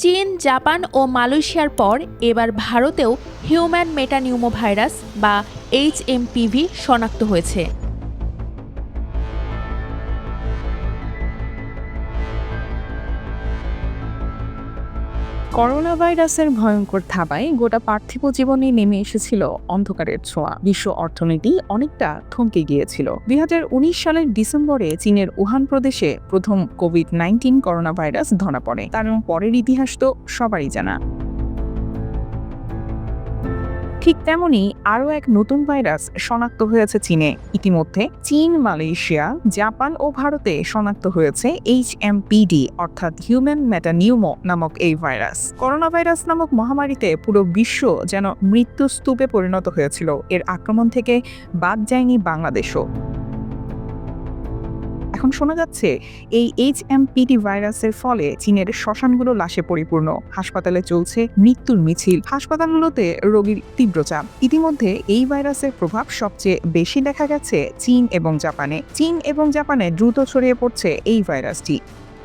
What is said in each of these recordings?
চীন, জাপান ও মালয়েশিয়ার পর এবার ভারতেও হিউম্যান মেটানিউমোভাইরাস বা এইচএমপিভি শনাক্ত হয়েছে। করোনা ভাইরাসের ভয়ঙ্কর থাবায় গোটা পার্থিব জীবনে নেমে এসেছিল অন্ধকারের ছোঁয়া। বিশ্ব অর্থনীতি অনেকটা থমকে গিয়েছিল। 2019 সালের ডিসেম্বরে চীনের উহান প্রদেশে প্রথম কোভিড-19 করোনা ভাইরাস ধরা পড়ে। তার পরের ইতিহাস তো সবারই জানা। ঠিক তেমনি আরও এক নতুন ভাইরাস শনাক্ত হয়েছে চীনে। ইতিমধ্যে চীন, মালয়েশিয়া, জাপান ও ভারতে শনাক্ত হয়েছে এইচএমপিডি অর্থাৎ হিউম্যান মেটানিউমো নামক এই ভাইরাস। করোনা ভাইরাস নামক মহামারীতে পুরো বিশ্ব যেন মৃত্যুস্তূপে পরিণত হয়েছিল। এর আক্রমণ থেকে বাদ যায়নি বাংলাদেশও। এখন শোনা যাচ্ছে এই এইচএমপিডি ভাইরাসের ফলে চীনের শ্মশানগুলো লাশে পরিপূর্ণ, হাসপাতালে চলছে মৃত্যুর মিছিল, হাসপাতালগুলোতে রোগীর তীব্র চাপ। ইতিমধ্যে এই ভাইরাসের প্রভাব সবচেয়ে বেশি দেখা গেছে চীন এবং জাপানে দ্রুত ছড়িয়ে পড়ছে এই ভাইরাসটি।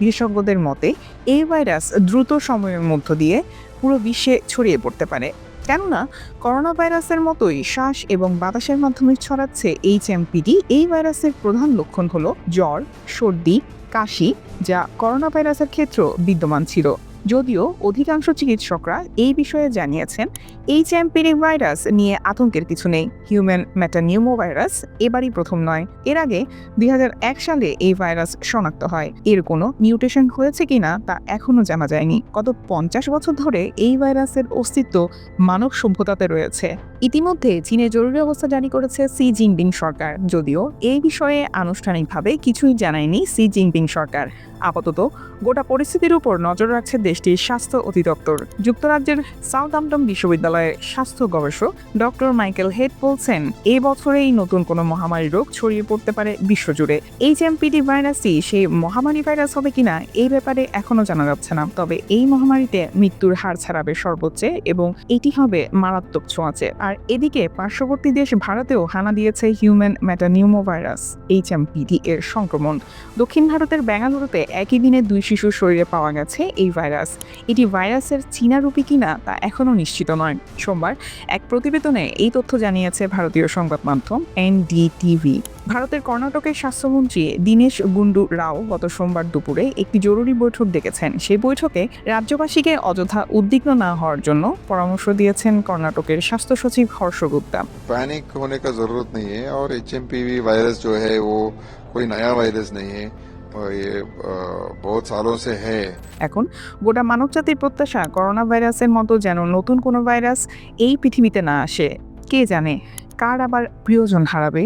বিশেষজ্ঞদের মতে এই ভাইরাস দ্রুত সময়ের মধ্য দিয়ে পুরো বিশ্বে ছড়িয়ে পড়তে পারে। কেননা করোনা ভাইরাসের মতোই শ্বাস এবং বাতাসের মাধ্যমে ছড়াচ্ছে এইচএমপিডি। এই ভাইরাসের প্রধান লক্ষণ হলো জ্বর, সর্দি, কাশি, যা করোনা ভাইরাসের ক্ষেত্রেও বিদ্যমান ছিল। যদিও অধিকাংশ চিকিৎসকরা এই বিষয়ে জানিয়েছেন এইচএমপিডি ভাইরাস নিয়ে আতঙ্কের কিছু নেই। হিউম্যান মেটানিউমো ভাইরাস এবারই প্রথম নয়। এর আগে 2001 সালে এই ভাইরাস শনাক্ত হয়। এর কোনো মিউটেশন হয়েছে কিনা তা এখনো জানা যায়নি। গত 50 বছর ধরে এই ভাইরাসের অস্তিত্ব মানব সভ্যতাতে রয়েছে। ইতিমধ্যে চীনে জরুরি অবস্থা জারি করেছে সি জিনপিং সরকার। যদিও এই বিষয়ে আনুষ্ঠানিকভাবে কিছুই জানায়নি সি জিনপিং সরকার। আপাতত গোটা পরিস্থিতির উপর নজর রাখছে দেশটির স্বাস্থ্য অধিদপ্তর। যুক্তরাজ্যের সাউথহ্যাম্পটন বিশ্ববিদ্যালয়ের স্বাস্থ্য গবেষক ডক্টর মাইকেল হেড বলছেন, এই বছরেই নতুন কোনো মহামারী রোগ ছড়িয়ে পড়তে পারে বিশ্বজুড়ে। এইচএমপিডি ভাইরাসই সেই মহামারী ভাইরাস হবে কিনা এই ব্যাপারে এখনো জানা যাচ্ছে না। তবে এই মহামারীতে মৃত্যুর হার ছাড়াবে সর্বোচ্চে এবং এটি হবে মারাত্মক ছোঁয়াচে। আর এদিকে পার্শ্ববর্তী দেশ ভারতেও হানা দিয়েছে হিউম্যান মেটানিউমো ভাইরাস এইচএমপিডি এর সংক্রমণ। দক্ষিণ ভারতের বেঙ্গালুরুতে একই দিনে 2 শিশুর শরীরে পাওয়া গেছে এই ভাইরাস। এটি ভাইরাসের চীনা রূপী কিনা তা এখনও নিশ্চিত নয়। সোমবার এক প্রতিবেদনে এই তথ্য জানিয়েছে ভারতীয় সংবাদ মাধ্যম এনডিটিভি। ভারতের কর্ণাটকের স্বাস্থ্যমন্ত্রী দীনেশ গুন্ডু রাও গত সোমবার দুপুরে একটি জরুরি বৈঠক ডেকেছেন। সেই বৈঠকে রাজ্যবাসীকে অযথা উদ্বিগ্ন না হওয়ার জন্য পরামর্শ দিয়েছেন কর্ণাটকের স্বাস্থ্য সচিব হর্ষ গুপ্তা। पैनिक होने का जरूरत नहीं है और एचएमपीवी वायरस जो है वो कोई नया वायरस नहीं है और ये बहुत सालों से है। এখন গোটা মানবজাতির প্রত্যাশা করোনা ভাইরাসের মতো যেন নতুন কোনো ভাইরাস এই পৃথিবীতে না আসে। কে জানে কার আবার প্রিয়জন হারাবে।